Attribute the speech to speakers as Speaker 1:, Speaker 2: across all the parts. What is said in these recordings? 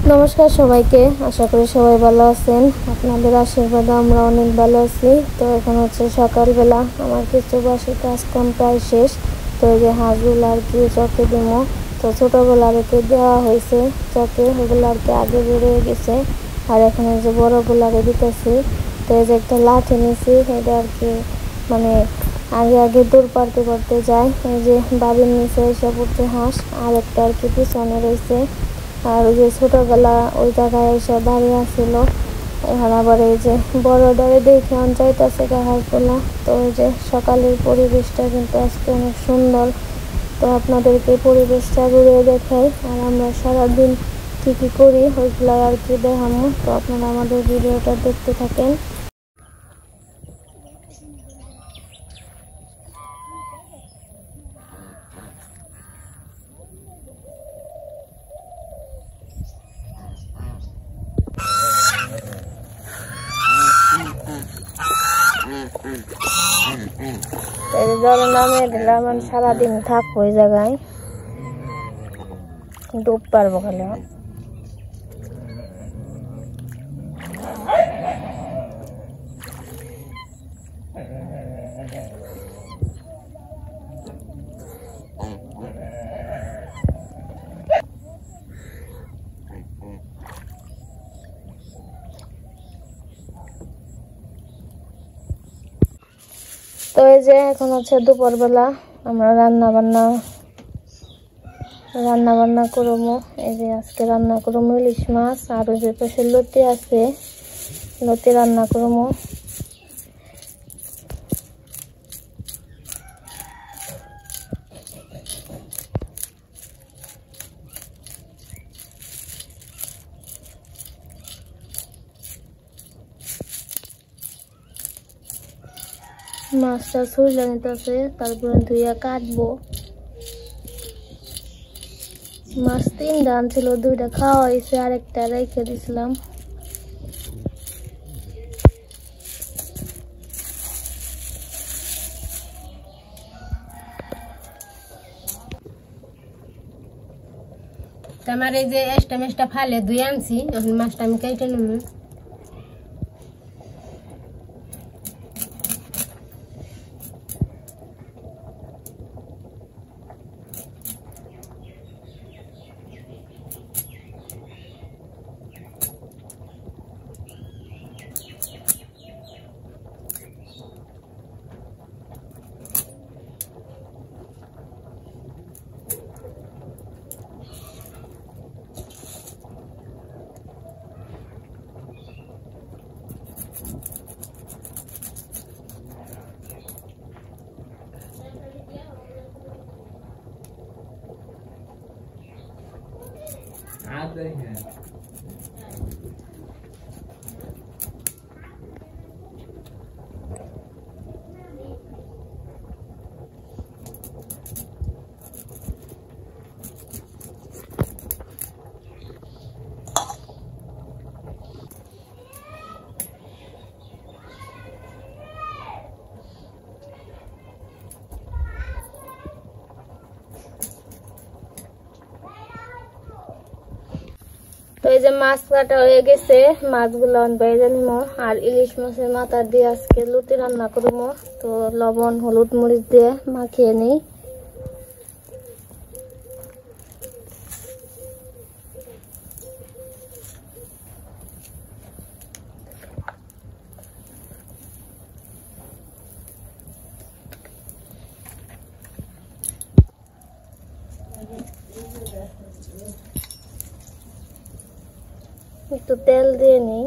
Speaker 1: নমস্কার সবাইকে, আশা করি সবাই ভালো আছেন। আপনাদের আশীর্বাদে আমরা অনেক ভালো আছি। তো এখন হচ্ছে সকালবেলা, আমার কিছু বাসি কাজ কাম প্রায় শেষ। তো এই যে হাঁসগুলো আর কি চকে দিমো। তো ছোটোগুলো আর কি দেওয়া হয়েছে চকে, ওগুলো আর কি আগে বেড়ে গেছে। আর এখন এই যে বড়গুলারে দিতেছি। তো এই যে একটা লাঠি নিছি, এটা আর কি মানে আগে দৌড় পারতে পারতে যায়। এই যে বাড়ির নিচে এসে পড়ছে হাঁস, আর একটা আর কি পিছনে রয়েছে। আর ওই যে ছোটবেলা ওই জায়গায় এসে দাঁড়িয়ে আসছিল। এখন আবার এই যে বড় ডরে দেখে চাইতেছে হাঁসগুলা। তো ওই যে সকালের পরিবেশটা কিন্তু আজকে অনেক সুন্দর। তো আপনাদেরকে পরিবেশটা ঘুরে দেখাই, আর আমরা সারাদিন কী কী করি ওইগুলো আর কি দেখাবো। তো আপনারা আমাদের ভিডিওটা দেখতে থাকেন। জলের নামে দিলাম, আমি সারাদিন থাকবো ওই জায়গায়, ডুব পারবো খালি। তো এই যে এখন হচ্ছে দুপুরবেলা, আমরা রান্না বান্না করবো। এই যে আজকে রান্না করবো ইলিশ মাছ, আর ওই যে পাশে লতি আছে, লতি রান্না করবো। মাছটা ছুঁইলে নিতেছে, তারপরে ধুইয়া কাটবো। মাছ 3টা আনছিল, 2টা খাওয়া হয়েছে, আরেকটা রেখে দিছিলাম।
Speaker 2: আমার এই যে এক্সট্রা মাছটা ফালে ধুয়ে আনছি, এখন মাছটা আমি কেটে নেব। आते हैं
Speaker 1: তো এই যে মাছ কাটা হয়ে গেছে, মাছগুলো ভেজে নিবো। আর ইলিশ মাছের মাথা দিয়ে আজকে লুচি রান্না করবো। তো লবণ হলুদ মরিচ দিয়ে মাখিয়ে নিই। একটু তেল দিয়ে নিই।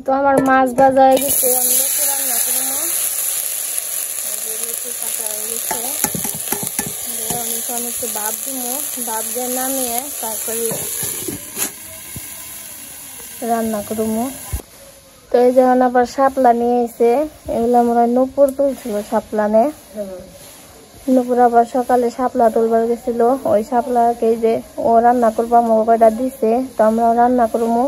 Speaker 1: তো আমার মাছ ভাজা হয়ে গেছে, আমি লুচি রান্না করবো। লুচি কাটা হয়ে গেছে, আমি তো একটু ভাপ দিব, ভাপ দিয়ে নামিয়ে তারপরে রান্না করবো। তো এই যখন আবার শাপলা নিয়ে এসে, এগুলো আমরা নুপুর তুলছিল শাপলানে। নুপুর আবার সকালে শাপলা তুলবার গেছিল, ওই শাপলাকে যে ও রান্না করবো আমাকে কয়টা দিছে, তো আমরা রান্না করবো।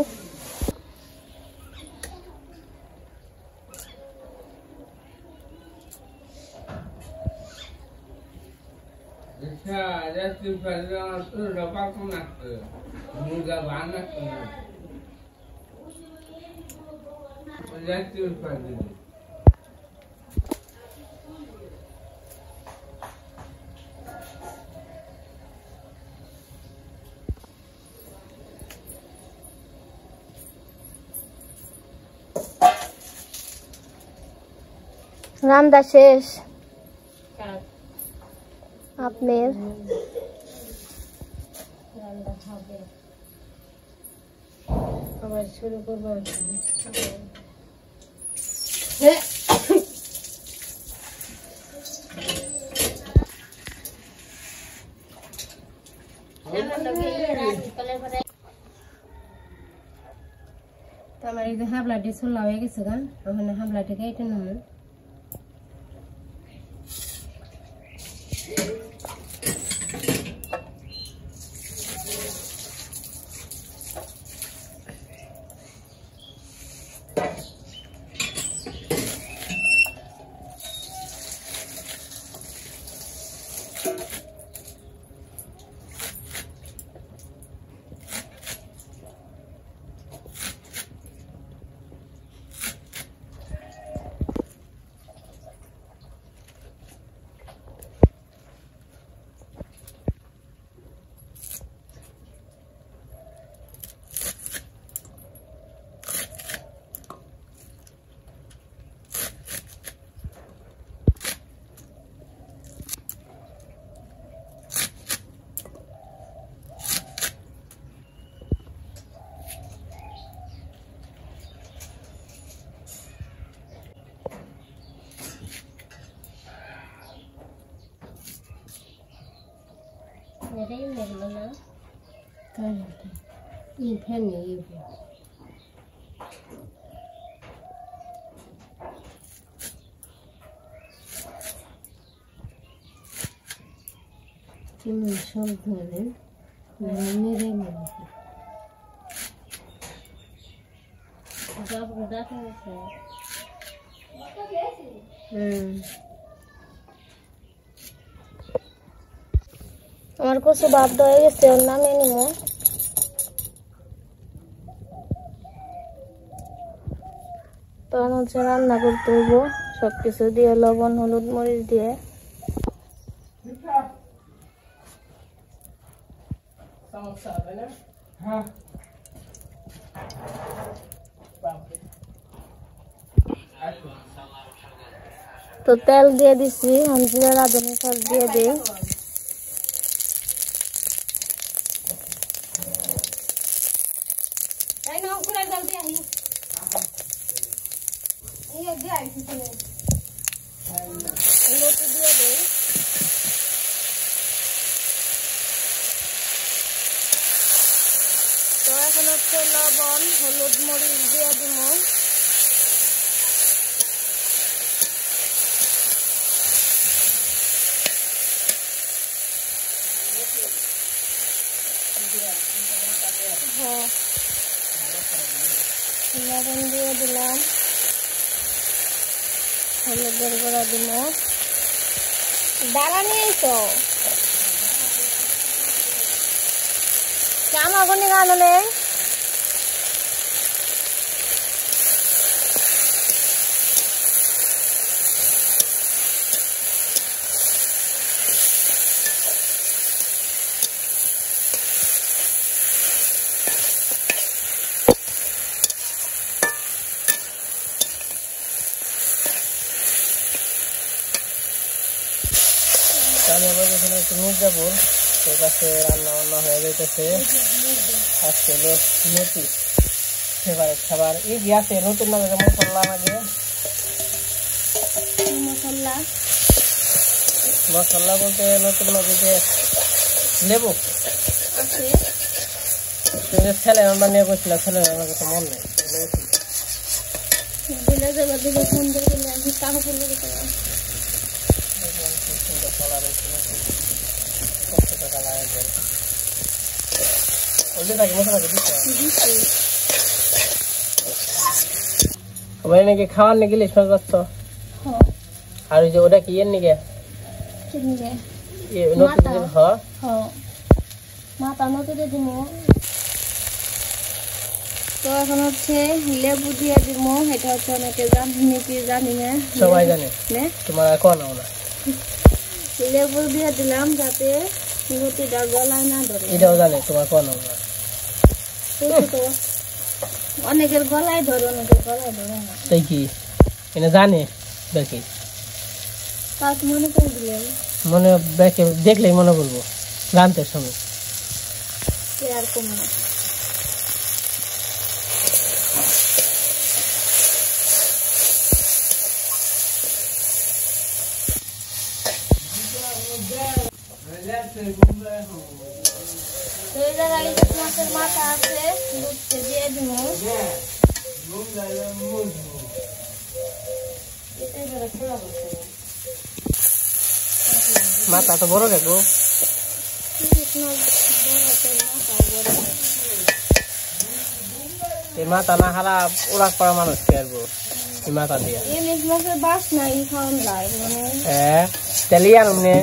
Speaker 1: রান্না শেষ আপনার?
Speaker 2: রান্না হবে আবার শুরু করবো। তো আমার এই যে হাবলাটি ছোলা হয়ে গেছে গান, ওখানে হাবলাটিকে এটা নেব। এটাই লাগলো না, তাই নাকি? এই ফ্যান নেই, কেমন সব ধরেন মেরে নেব।
Speaker 1: আমার কচু ভাত হয়ে গেছে, ওর নামিয়ে নিব। তখন হচ্ছে রান্না করতে হইব, সবকিছু দিয়ে লবণ হলুদ মরিচ দিয়ে। তো তেল দিয়ে দিছি, জিরা রাঁধুনি সব দিয়ে দিই। লতি দিয়ে দিই। তো এখন হচ্ছে লবণ হলুদ মরিচ দিয়ে দিব। লবণ দিয়ে দিলাম, হলুদের গুঁড়া দিব। ডালা নিয়ে তো কেমন আগুনি গান হলে আমি আবার এখানে একটু মির্জাপুর, সেই পাশে রান্না বান্না হয়ে যাইতেছে। আজকে হলো মতি,
Speaker 3: ফেভারিট খাবার এই গ্যাসে নতুন নামে মশলা লাগে
Speaker 1: মশলা
Speaker 3: মশলা বলতে নতুন নামে যে লেবু
Speaker 1: আছে
Speaker 3: তুমি ছেলে বানিয়ে বসছিল ছেলে আমার কথা মন নেই
Speaker 1: দিলে যাবে দিলে সুন্দর দিলে আমি কাম করলে দিতে পারি
Speaker 3: সুন্দর কালার কত টাকা লাগে ওই থাকে মশলা দিতে ওই নাকি খাওয়ার নাকি ইলিশ মাছ পাচ্ছ আর ওই যে ওটা কি এর নিকে নতুন
Speaker 1: মাথা নতুন দিব তো এখন হচ্ছে লেবু দিয়ে দিব এটা হচ্ছে অনেকে জানি কি জানি না
Speaker 3: সবাই জানে তোমার কোন না
Speaker 1: লেবু দিয়ে দিলাম যাতে রুটিটা গলায় না ধরে
Speaker 3: এটাও জানে তোমার কোন না
Speaker 1: অনেকের গলায় ধরে অনেকের গলায় ধরে না
Speaker 3: তাই কি এটা জানে দেখি
Speaker 1: কাজ মনে করে দিলেন
Speaker 3: মনে দেখে দেখলেই মনে বলবো জানতে সময়
Speaker 1: আর কম না এই জায়গায় মাছের মাথা আছে দুধকে দিয়ে দিব
Speaker 3: মাথা তো বড় দেখো এই মাথা না হারা ওরা করা মানুষ কে আসবো এই মাথা দিয়ে
Speaker 1: ইলিশ মাছের বাস নাই খাওয়ান যায় মানে
Speaker 3: হ্যাঁ তেলি আনুন নে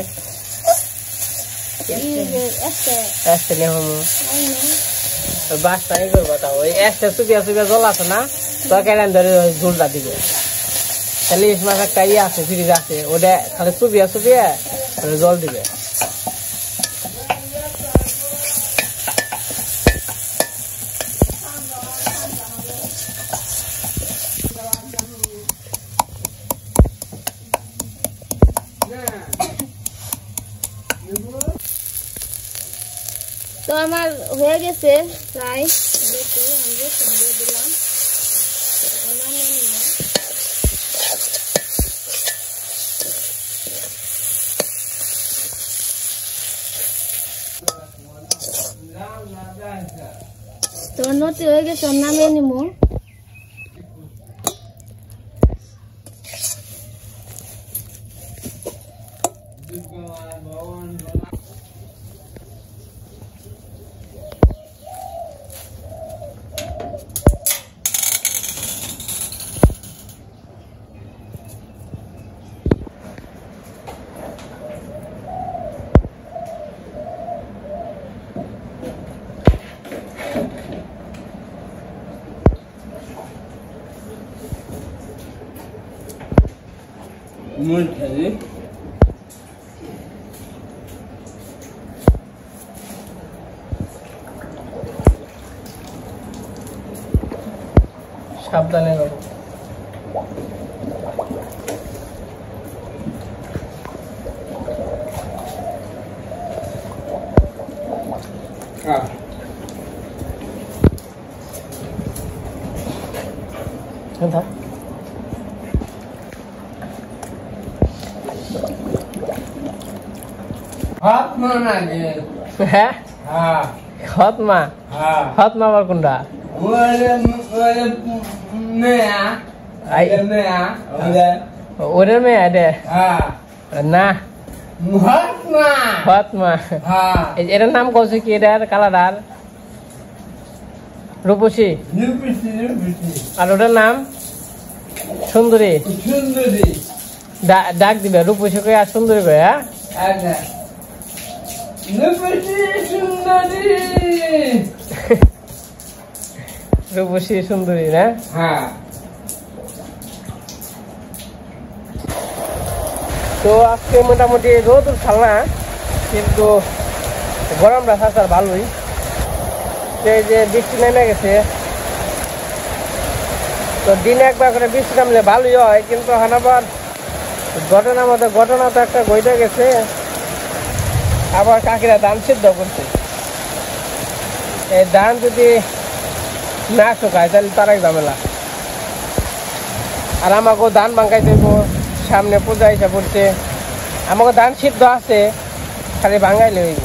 Speaker 3: este ne homo basta এই করবা তাও ওই este সুবিয়া সুবিয়া জল আছে না তো কেন ধরে ঝুলটা দিবে তাহলে ইলিশ মাছ একটা ইয়ে আছে ফ্রিজ আছে ওটা খালি সুবিয়া সুবিয়া জল দিবে
Speaker 1: তো আমার হয়ে গেছে প্রায় দেখি আমি দিয়ে দিলাম নামিয়ে নিলাম তো নতি হয়ে গেছে নামিয়ে নিব
Speaker 3: সাবধানে করো হ্যাঁ
Speaker 4: Fatma nani?
Speaker 3: হ্যাঁ
Speaker 4: Ha.
Speaker 3: হতমা
Speaker 4: Ha.
Speaker 3: হতমা আবার কোনটা
Speaker 4: Wale mea.
Speaker 3: Ai.
Speaker 4: Mea. Wale.
Speaker 3: ওরে মেয়ে এটা
Speaker 4: Ha.
Speaker 3: না
Speaker 4: Fatma.
Speaker 3: হতমা
Speaker 4: Ha.
Speaker 3: এটার নাম কইছে কি এটার কালাদার রূপসী
Speaker 4: Nupisi.
Speaker 3: আর ওটার নাম সুন্দরী
Speaker 4: Sundari.
Speaker 3: ডাক দিবে রূপসী কই আর সুন্দরী কই হ্যাঁ
Speaker 4: Aga. Nupisi sundari.
Speaker 3: রূপসী সুন্দরী না
Speaker 4: Ha.
Speaker 3: তো আজকে মোটামুটি রোদ উঠাল না কিন্তু গরমটা সার ভালোই এই যে বৃষ্টি নেমে গেছে তো দিনে একবার করে বৃষ্টি নামলে ভালোই হয় কিন্তু এখন আবার ঘটনা তো একটা ঘটে গেছে আবার কাকিরা ধান সিদ্ধ করছে এই ধান যদি না শুকায় তাহলে তারাই ঝামেলা। আর আমাকেও ধান ভাঙাই দেবো, সামনে পূজা এসে পড়ছে, আমাকে ধান সিদ্ধ আছে, খালি ভাঙাইলে হইব।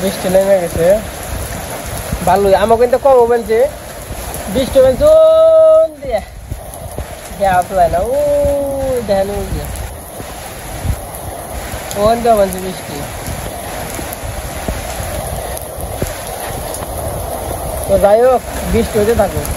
Speaker 3: বৃষ্টি নেমে গেছে ভালোই, আমাকে কিন্তু কম বলছে বৃষ্টি দিয়ে দেওয়া তো যায় না। ও দেখেন ওখান থেকে বলছে বৃষ্টি। তো যাই হোক, বৃষ্টি হতে থাকুক।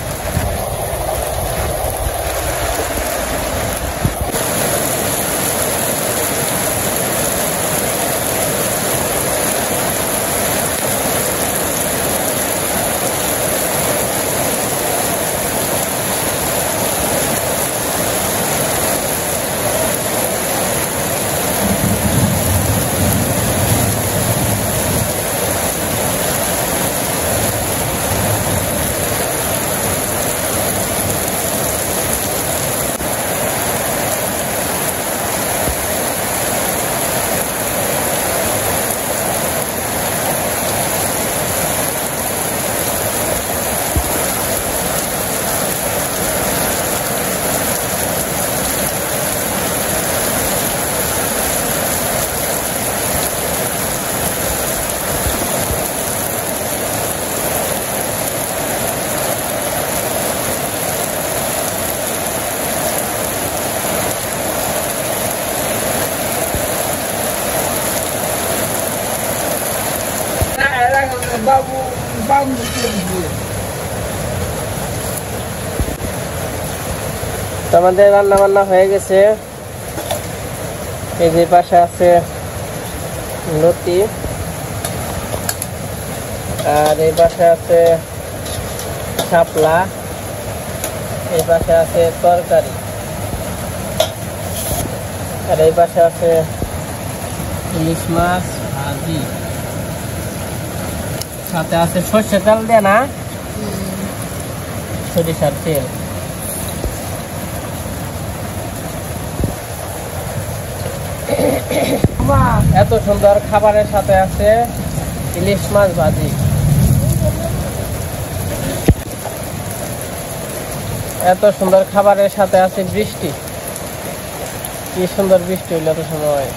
Speaker 4: বাবু বাবু
Speaker 3: তো আমাদের রান্না বান্না হয়ে গেছে। এই যে পাশে আছে লতি, আর এই পাশে আছে শাপলা, এই পাশে আছে তরকারি, আর এই পাশে আছে ইলিশ মাছ ভাজি, সাথে আছে সর্ষের তেল দিয়ে না সরিষার তেল। এত সুন্দর খাবারের সাথে আছে ইলিশ মাছ ভাজি। এত সুন্দর খাবারের সাথে আছে বৃষ্টি। কি সুন্দর বৃষ্টি হইল এত সময়।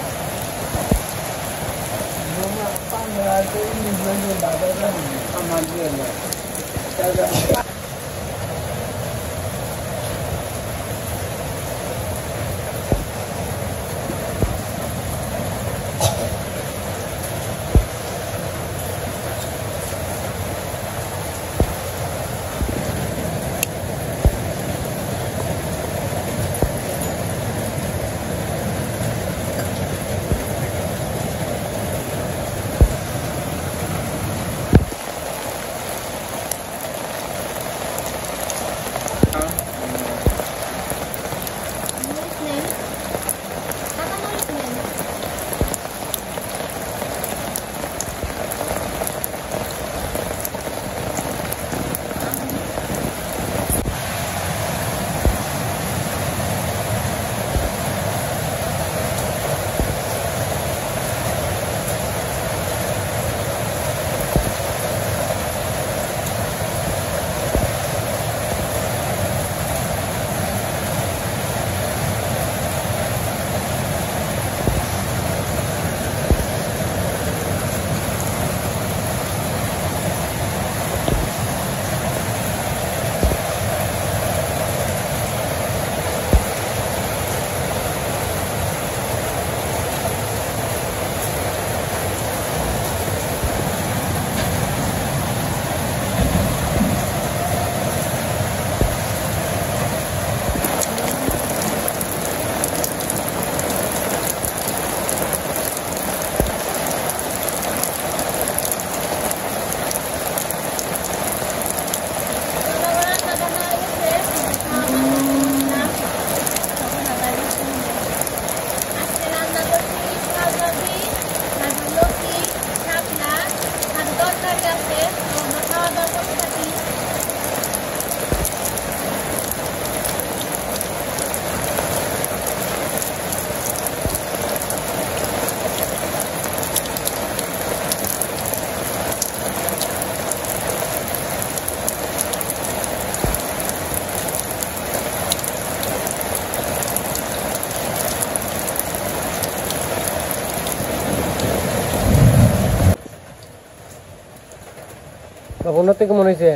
Speaker 3: উন্নতি কেমন হয়েছে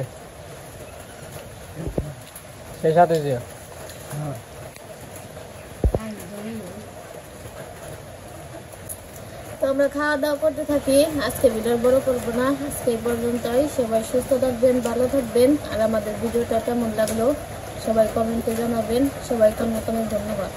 Speaker 3: সেই সাথে
Speaker 1: তো আমরা খাওয়া দাওয়া করতে থাকি। আজকে ভিডিও বড় করবো না, আজকে এই পর্যন্তই। সবাই সুস্থ থাকবেন, ভালো থাকবেন। আর আমাদের ভিডিওটা কেমন লাগলো সবাই কমেন্টে জানাবেন। সবাইকে অনেক অনেক ধন্যবাদ।